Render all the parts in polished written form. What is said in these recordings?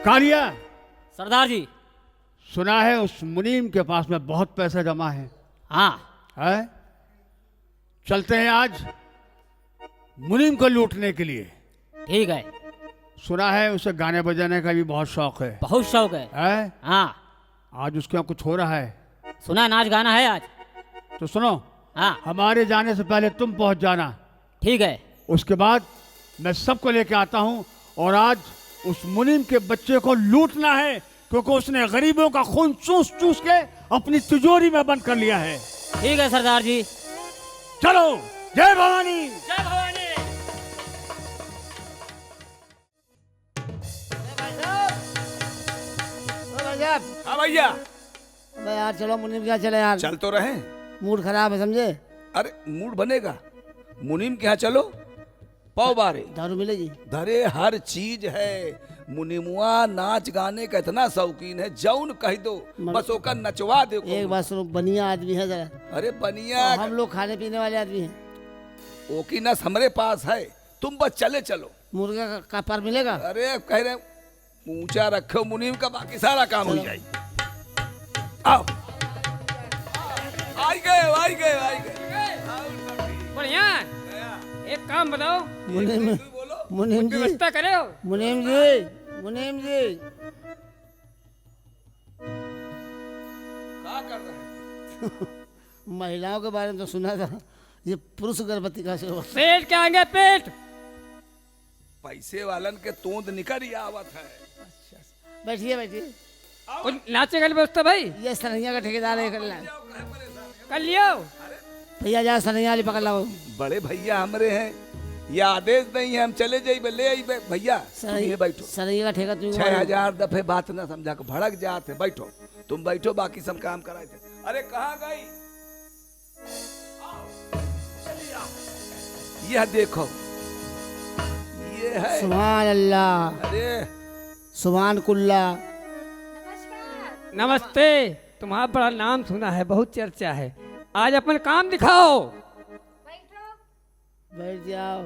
कालिया, सरदार जी। सुना है उस मुनीम के पास में बहुत पैसा जमा है। हाँ है? चलते हैं आज मुनीम को लूटने के लिए। ठीक है। सुना है उसे गाने बजाने का भी बहुत शौक है। बहुत शौक है। हाँ, हाँ आज उसके यहाँ कुछ हो रहा है। सुना नाच गाना है आज। तो सुनो, हाँ हमारे जाने से पहले तुम पहुंच जाना। ठीक है। उसके बाद मैं सबको लेके आता हूं और आज उस मुनीम के बच्चे को लूटना है, क्योंकि उसने गरीबों का खून चूस चूस के अपनी तिजोरी में बंद कर लिया है। ठीक है सरदार जी। चलो, जय भवानी। जय भवानी। हाँ भैया। अबे यार चलो मुनीम क्या चले यार, चल तो रहे। मूड खराब है समझे। अरे मूड बनेगा, मुनीम के यहाँ चलो। पाव बारे दारू मिलेगी। धरे हर चीज है। मुनिमुआ नाच गाने का इतना शौकीन है, जौन कह दो बस ओका नचवा दे। एक बात सुनो, बनिया आदमी है जरा। अरे बनिया, हम लोग खाने पीने वाले आदमी हैं। ओकी नस हमरे पास है, तुम बस चले चलो। मुर्गा का पर मिलेगा। अरे कह रहे ऊंचा रखो मुनीम का, बाकी सारा काम हो जाए। आओ, आई गए आई गए आई गए। बढ़िया। एक काम बताओ, मुनीम मुनीम जी, व्यवस्था करे हो। मुनीम जी, मुनीम जी। क्या कर रहे हैं? महिलाओं के बारे में तो सुना था, ये पुरुष गर्भवती का से होता है। पेट क्या आएंगे पेट। पैसे वालन के तोंद निकल ही आवत है। बैठिए बैठिए। कुछ नाचे का व्यवस्था भाई ये सनैया का ठेकेदार है, कर ला। कर लियो। भैया जा सनैया वाली पकड़ लाओ। बड़े भैया हमरे हैं, ये आदेश नहीं है हम चले जाइए ले आई भैया। तुम ये बैठो, सनैया का ठेका तुम 6000 दफे बात ना समझा को भड़क जाते। बैठो, तुम बैठो, बाकी सब काम कराए थे। अरे कहाँ गई? यह देखो, ये है। सुभान अल्लाह, अरे सुभान कुल्ला। नमस्ते। तुम्हारा बड़ा नाम सुना है, बहुत चर्चा है। आज अपन काम दिखाओ। बैठ जाओ।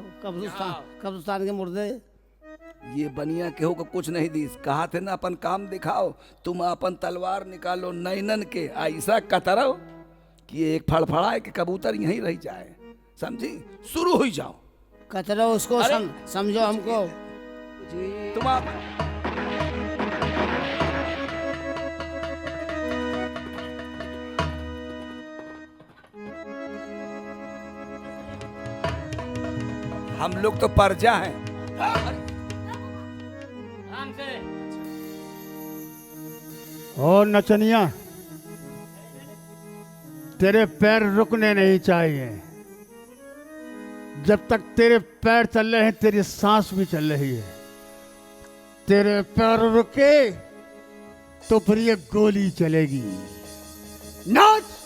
कब्रिस्तान के मुर्दे। ये बनिया केहू को कुछ नहीं दी, कहा थे ना अपन काम दिखाओ। तुम अपन तलवार निकालो नैनन के, ऐसा कतरो कि एक फड़फड़ाए के कबूतर यहीं रह जाए। समझी? शुरू हो जाओ। कतरो उसको समझो हमको। तुम आप हम लोग तो परजा हैं। और नचनिया, तेरे पैर रुकने नहीं चाहिए। जब तक तेरे पैर चल रहे हैं, तेरी सांस भी चल रही है। तेरे पैर रुके तो फिर ये गोली चलेगी। नाच।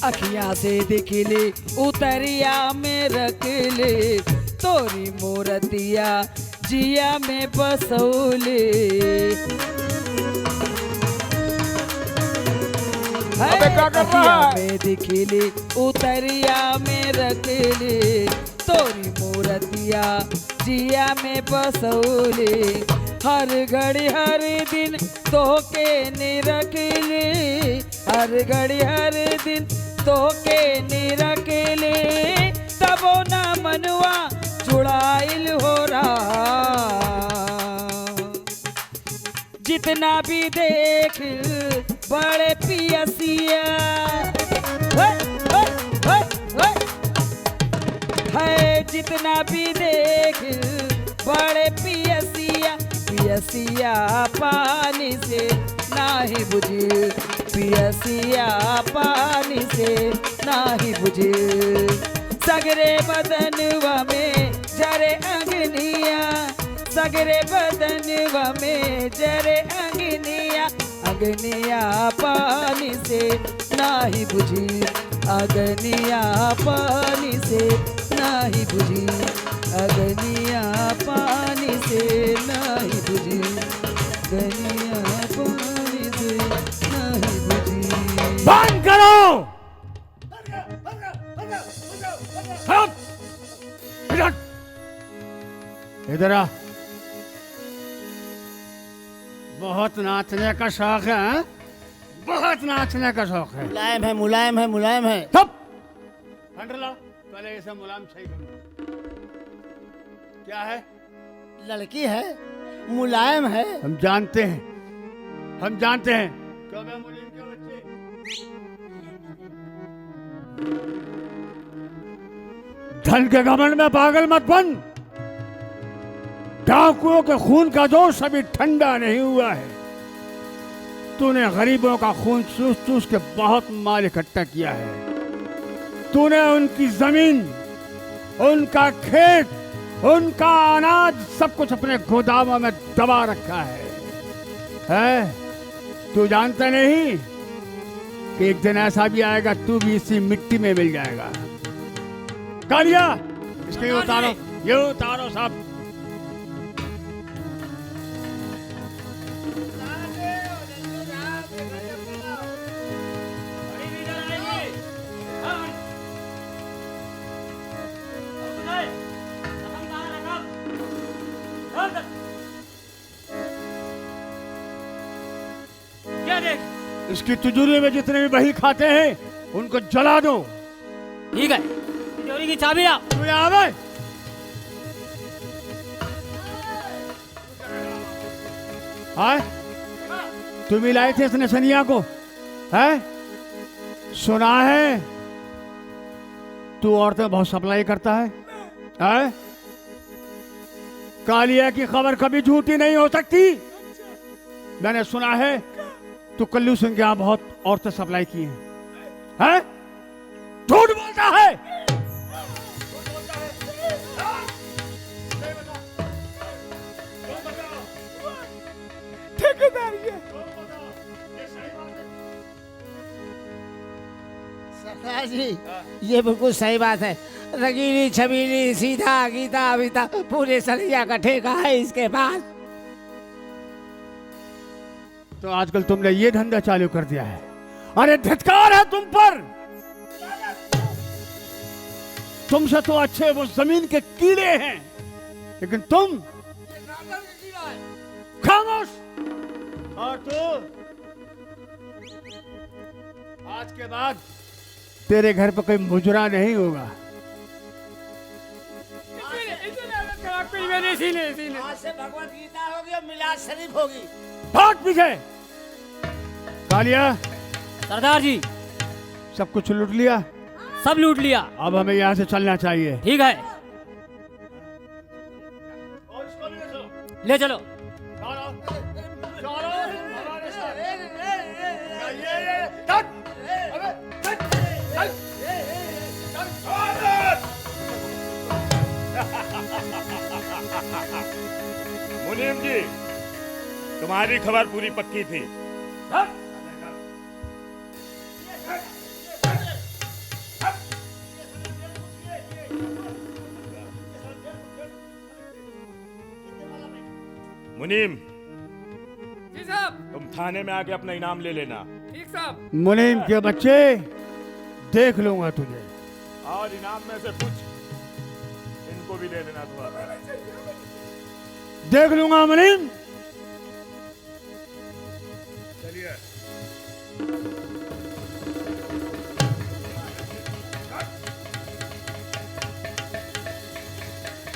अखियाँ से दिखले उतरिया में रखले, तोरी मूर्तिया जिया में बसौले। अखियाँ में दिखले उतरिया में रखले, तोरी मूर्तिया जिया में बसौले। हर घड़ी हर दिन तोके निरखले, हर घड़ी हर दिन तोके निरखले। तबो ना मनवा चुड़ाइल हो रहा, जितना भी देख बड़े पियसिया है। जितना भी देख बड़े पियसिया, पियसिया पानी से नाही बुझे, पियसिया पानी से नाही बुझे। सगरे बदनवा में जरे अंगनिया, सगरे बदनवा में जरे अंगनिया, अग्निया पानी से नाही बुझी। अगनिया पानी से नाही बुझी, अगनिया पानी से नाही बुझी, अगनिया पानी से नाही बुझी। बंद करो। हट! इधर इधर आ। बहुत नाचने का शौक है, हाँ? बहुत नाचने का शौक है। मुलायम है, मुलायम है, मुलायम है। चुप! अंडर लाओ, पहले ऐसा मुलायम सही करो। क्या है? लड़की है, मुलायम है। हम जानते हैं, हम जानते हैं। क्यों बे मुनीम के बच्चे? धन के घमंड में पागल मत बन। डाकुओं के खून का जोश अभी ठंडा नहीं हुआ है। तूने गरीबों का खून चूस चूस के बहुत माल इकट्ठा किया है। तूने उनकी जमीन, उनका खेत, उनका अनाज सब कुछ अपने गोदामों में दबा रखा है? तू जानता नहीं कि एक दिन ऐसा भी आएगा तू भी इसी मिट्टी में मिल जाएगा। कालिया, इसके ये उतारो सब। इसकी तिजोरी में जितने भी बही खाते हैं उनको जला दो। ठीक है, तिजोरी की चाबी लाओ। तू यहाँ आवे। हाय, तुम ही लाए थे इस नसनिया को, है? सुना है तू औरतें बहुत सप्लाई करता है? कालिया की खबर कभी झूठी नहीं हो सकती। मैंने सुना है तू कल्लू सिंह के यहाँ बहुत औरतें सप्लाई की हैं। झूठ बोलता है। ठेकेदारी है। सरदार जी, ये बिल्कुल सही बात है। रंगीली छबीली सीधा गीता अविता पूरे सरिया का ठेका है इसके पास। तो आजकल तुमने ये धंधा चालू कर दिया है। अरे धिक्कार है तुम पर। तुमसे तो अच्छे वो जमीन के कीड़े हैं, लेकिन तुम खामोश। और तू आज के बाद तेरे घर पर कोई मुजरा नहीं होगा। आज से भगवत गीता होगी और मिलाद शरीफ होगी। भाग पीछे। कालिया, सरदार जी, सब कुछ लूट लिया? सब लूट लिया। अब हमें यहाँ से चलना चाहिए। ठीक है, ले चलो। मुनीम जी, तुम्हारी खबर पूरी पक्की थी। मुनीम, जी साहब। तुम थाने में आके अपना इनाम ले लेना। ठीक साहब। मुनीम के बच्चे, देख लूंगा तुझे। और इनाम में से कुछ इनको भी दे देना थोड़ा। देख लूंगा मुनीम। चलिए।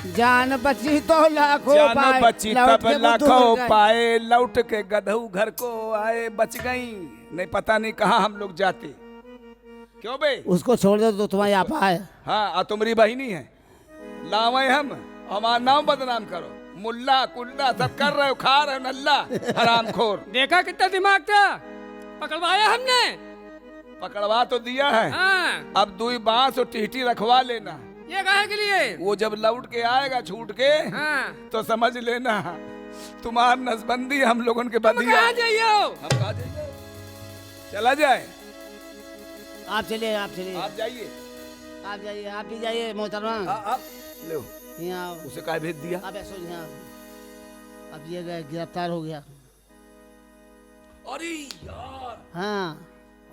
जान बची तो लाखों जान पाए, बची लौट तब के वो लाखों दूर गए। पाए, लौट के गधऊ घर को आए। बच गई नहीं, पता नहीं कहाँ हम लोग जाते। क्यों बे? उसको छोड़ दो तो तुम्हारी आपा है। हाँ, और तुम्हारी बहिनी है। लावे हम, हमारा नाम बदनाम करो। मुल्ला कुल्ला सब कर रहे हो, खा रहे हो नल्ला हरामखोर। देखा कितना दिमाग था, पकड़वाया हमने। पकड़वा तो दिया है। हाँ। अब दुई बांस और टीटी रखवा लेना। ये काहे के लिए? वो जब लौट के आएगा छूट के, हाँ। तो समझ लेना तुम्हार नसबंदी हम लोगों के तुम बदिया। कहाँ जाइयो? हम कहाँ जाइए? चला जाए। आप चलिए, आप चलिए, आप जाइए। आप जाइए, आप भी जाइए मोहतरमा। आप लो, यहाँ आओ। उसे काय भेज दिया? अब ऐसो यहाँ आओ। अब ये गिरफ्तार हो गया। अरे यार, हाँ,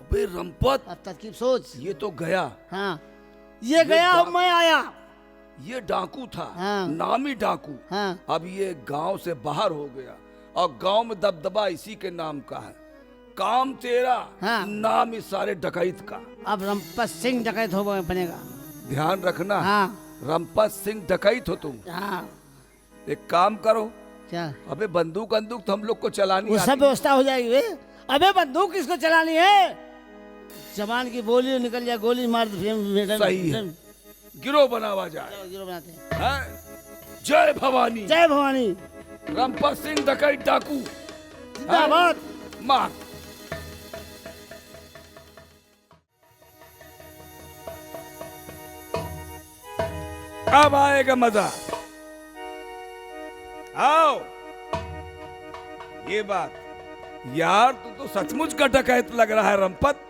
अबे रंपत, अब तरकीब सोच। ये तो गया। हाँ, ये गया और मैं आया। ये डाकू था, हाँ। नामी डाकू। हाँ, अब ये गांव से बाहर हो गया और गांव में दबदबा इसी के नाम का है। काम तेरा, हाँ। नाम इस सारे डकैत का। अब रंपत सिंह डकैत हो बनेगा। ध्यान रखना। हाँ, रंपत सिंह डकैत हो तुम। हाँ, एक काम करो, क्या? अबे बंदूक तो हम लोग को चलानी वो सब आती। व्यवस्था हो जाएगी वे। अबे बंदूक किसको चलानी है? जवान की बोली निकल जाए, गोली मार दे। सही है। गिरोह बनावा जाए। चलो गिरोह बनाते हैं। हैं? जय भवानी। जय भवानी। रंपत सिंह डकैत डाकू जिंदाबाद। मार। अब आएगा मजा। आओ। ये बात यार, तू तो सचमुच का डकैत लग रहा है रंपत।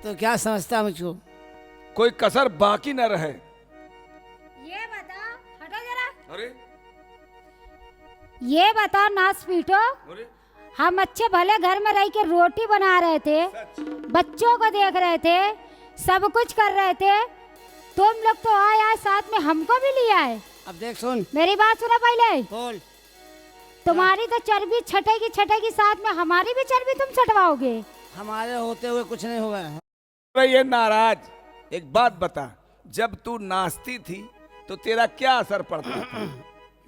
तो क्या समझता मुझको? कोई कसर बाकी न रहे। ये बता, हटो जरा। अरे ये बता नास पीटो, अरे हम अच्छे भले घर में रह के रोटी बना रहे थे, बच्चों को देख रहे थे, सब कुछ कर रहे थे। तुम लोग तो आए साथ में हमको भी लिया है। अब देख सुन, मेरी बात सुनो पहले। बोल। तुम्हारी तो चर्बी छटेगी, साथ में हमारी भी चर्बी तुम छटवाओगे। हमारे होते हुए कुछ नहीं होगा। अरे ये नाराज, एक बात बता, जब तू नाचती थी तो तेरा क्या असर पड़ता था?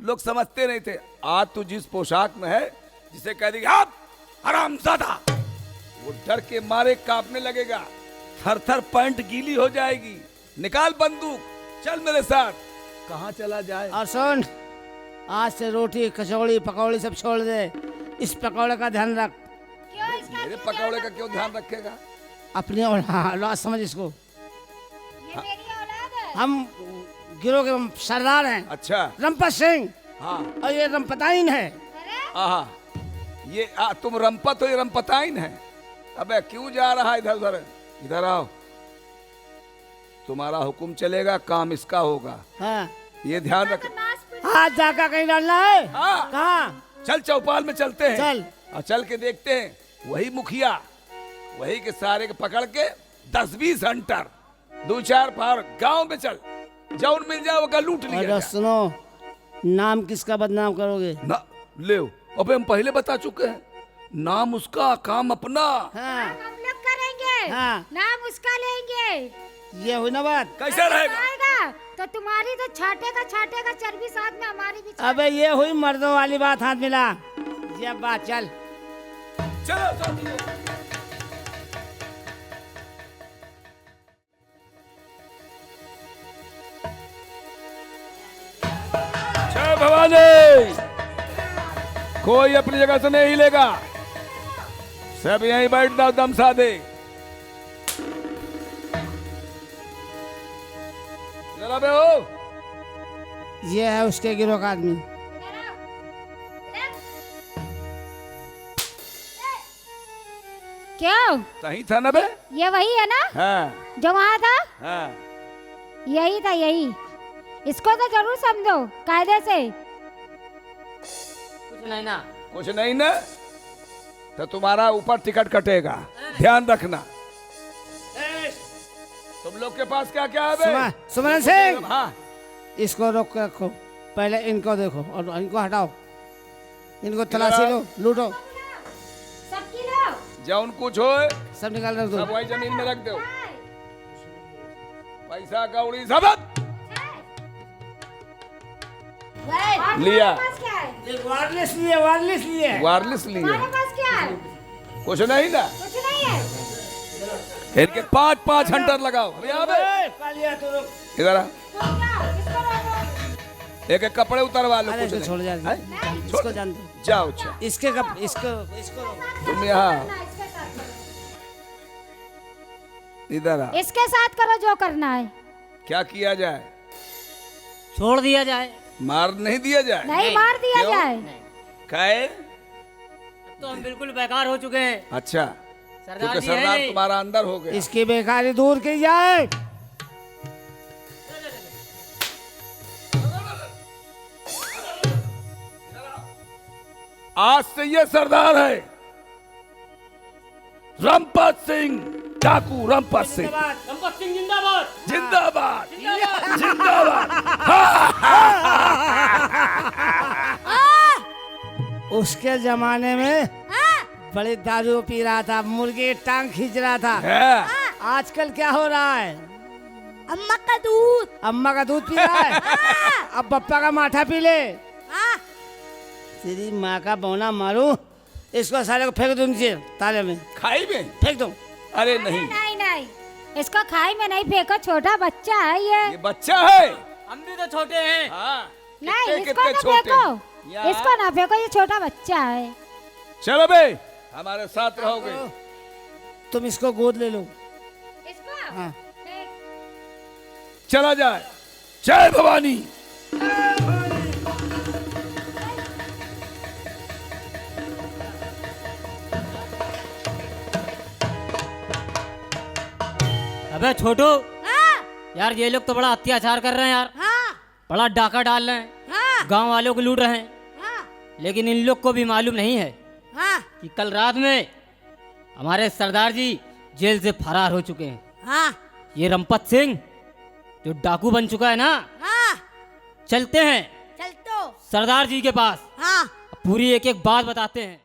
लोग समझते नहीं थे। आज तू जिस पोशाक में है, जिसे कह देगी आप हरामजादा, वो डर के मारे कांपने लगेगा, थर थर पैंट गीली हो जाएगी। निकाल बंदूक, चल मेरे साथ। कहाँ चला जाए? और सुन, आज से रोटी कचौड़ी पकौड़ी सब छोड़ दे। इस पकौड़े का ध्यान रख। क्यों इसका मेरे पकौड़े का क्यों ध्यान रखेगा? अपनी औलाद समझ इसको। ये मेरी औलाद है। हम गिरोह के सरदार हैं, अच्छा। रंपत सिंह, हाँ। और ये रंपताइन है। आहा, ये तुम रंपत हो, ये रंपताइन है। अबे क्यों जा रहा है इधर उधर? इधर आओ, तुम्हारा हुक्म चलेगा, काम इसका होगा। हाँ, ये ध्यान रख। हाथ जाकर कहीं डालना है। हाँ। कहाँ? चल चौपाल में चलते हैं। चल। और चल के देखते हैं, वही मुखिया, वही के सारे के पकड़ के 10-20 हंटर, 2-4 फार गांव में चल, जौन मिल जाए वो लूट लिया और जाए। सुनो, नाम किसका बदनाम करोगे? ना ले, अबे हम पहले बता चुके हैं, नाम उसका, काम अपना। हाँ, हम लोग करेंगे। हाँ। नाम उसका लेंगे। ये हुई ना बात। कैसा रहेगा? आएगा तो तुम्हारी तो छाटेगा चर्बी, साथ में हमारी भी छाटेगा। अबे ये हुई मर्दों वाली बात, हाथ मिला। ये बात चल। चलो साथियों। जय भवानी। कोई अपनी जगह से नहीं हिलेगा, सब यहीं बैठ जाओ, दम साधे। जरा बे हो। ये है उसके गिरोह का आदमी। क्यों? सही था ना बे? ये वही है ना हाँ जो वहाँ था? हाँ। यही था, यही। इसको तो जरूर समझो कायदे से। कुछ नहीं ना। कुछ नहीं ना, तो तुम्हारा ऊपर टिकट कटेगा, ध्यान रखना। तुम लोग के पास क्या क्या है बे? सुमन सिंह, हाँ। इसको रोक के रखो। पहले इनको देखो और इनको हटाओ। इनको तलाशी लो, लूटो। सबकी लो। जौन कुछ हो सब निकाल रख दो। सब वही जमीन में रख दो। पैसा कौड़ी सब लिया। पास क्या है? ये वायरलेस लिए, वायरलेस लिए। वायरलेस लिए। तुम्हारे पास क्या है? कुछ नहीं ना। कुछ नहीं है। इनके 5-5 हंटर लगाओ। अभी आ बे। कालिया तो रोक। इधर आ। तो क्या? किसको रोको? एक एक कपड़े उतारवा लो। अरे कुछ इसको नहीं। छोड़ जा। हैं? इसको जान दो। जाओ अच्छा। इसके कप इसको रोक। तुम यहाँ इसके साथ करो। इधर आ। इसके साथ करो जो करना है। क्या किया जाए? छोड़ दिया जाए। मार नहीं दिया जाए? नहीं मार दिया क्यों? जाए। काहे? तो हम बिल्कुल बेकार हो चुके हैं। अच्छा, क्योंकि सरदार तुम्हारा अंदर हो गया। इसकी बेकारी दूर की जाए। आज से ये सरदार है रंपत सिंह, डाकू रंपत सिंह। रंपत सिंह जिंदाबाद। जिंदाबाद जिंदाबाद। उसके जमाने में बड़ी दारू पी रहा था, मुर्गी टांग खींच रहा था। है। आजकल क्या हो रहा है? अम्मा का दूध। अम्मा का दूध पी रहा है। अब पप्पा का माठा पी ले। तेरी माँ का बौना मारू, इसको सारे को फेंक दूं नीचे ताले में। खाई में फेंक दो। अरे नहीं, नहीं नहीं, इसको खाई में नहीं फेंको, छोटा बच्चा है ये बच्चा है। हम भी तो छोटे हैं। हाँ। नहीं, कितने इसको ना छोटे। फेंको, यहाँ। इसको ना फेंको, ये छोटा बच्चा है। चलो बे, हमारे साथ रहोगे। तुम इसको गोद ले लो। इसको हाँ। चला जाए। जय भवानी। अबे छोटू, यार ये लोग तो बड़ा अत्याचार कर रहे हैं यार। बड़ा डाका डाल रहे हैं, गांव वालों को लूट रहे हैं। लेकिन इन लोग को भी मालूम नहीं है कि कल रात में हमारे सरदार जी जेल से फरार हो चुके हैं। ये रंपत सिंह जो डाकू बन चुका है ना, चलते हैं चल तो। सरदार जी के पास, पूरी एक एक बात बताते हैं।